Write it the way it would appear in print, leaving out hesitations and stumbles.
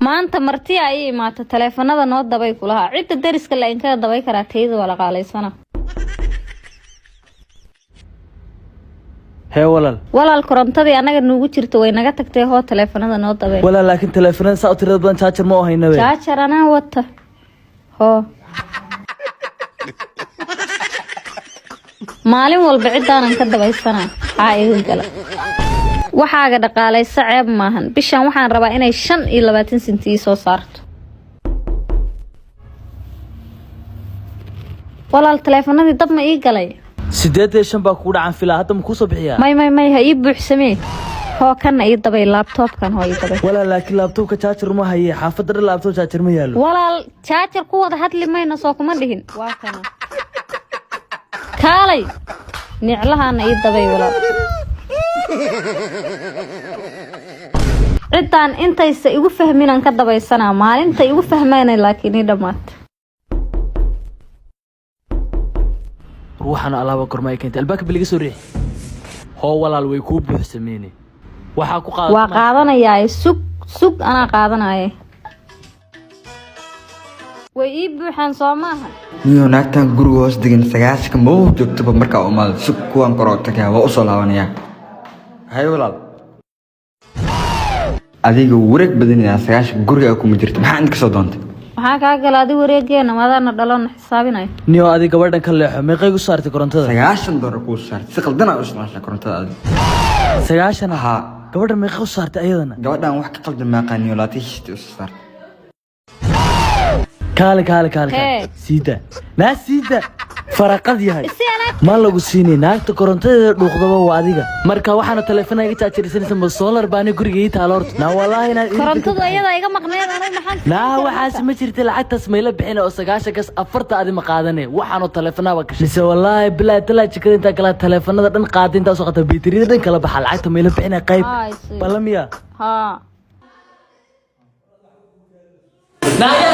ما أنت مرتي أي ما تتلفون هذا نوت دبي كلها عدة درس كلا إن كذا دبي كراتيد ولا قالي سنة هي ولا الكرنتة أنا قد نوجد شرتوي نجتك تهو تلفون هذا نوت دبي ولا لكن تلفون ساعة رضوان شاشر ما هو هنا شاشر أنا وته هو maalin walba cidaanan ka dabaysana iga gala waxaaga dhaqaalay saceeb maahan bishan waxaan rabaa inay 25 senti soo saarto walaal telefoonadii dab ma ii galay 8 baa ku dhacan filaa hadda ma ku soo bixiyaa may ha ii buuxsamee hoo kana ii dabay laptopkan hoo ii dabay walaal laakiin laptopka charger ma haye xaafadda laptop charger ma yaalo walaal charger ku wada hadli mayna soo kuma dhihin waa kana kaalay niclahaana ii dabay walaal cidaan intaysa igu fahminaan ka dabaysana maalinta igu fahmaanay laakiin ii dhamaat ruuxana alaaba kormay keentay albaabka biliga soo riix hoo walaal way ku buuxsameeyeen waxa ku qaadan waa qaadanayaa sug ana qaadanaya way ii buuxan soo maaha niyo naagtan guriga hoos degan sagaashka ma uu joogto marka oo maal sug kuwan qorotaka waa u soo laabanaya hay walaal adiga wareeg badanina sagaashka guriga kuma jirto maxaan ka soo doontay waxa ka galaaday wareegeena madana dhaloon xisaabinay niyo adiga gabadhan ka leexo meeqay ku saartay korontada $90 ku saartay si qaldana u isticmaashay korontada 90 ha gabadhan meeqay ku saartay ayadana gabadhan wax ka qaldan ma aqaaniyo laatiishti u saartay كالي سيدا ناس سيدا فرقد ياهي ما lagu siinay naagta korontada dhuuqdaba waa adiga marka waxaana telefoonayga taajirsanaysan ma solar baana guriga ii taalo horta na wallahi inaan korontada ayada iga maqneed anay maxaan na waxaas ma jirtay lacagtaas ma ila bixin oo 9 gas afarta adi ma qaadanay waxaanu telefoonaba ka shisay wallahi bilaa tala jikada inta kala telefoonada dhan qaadinta soo qata bateriyada dhan kala baxa lacagta ma ila bixin qayb balamiya ha Naya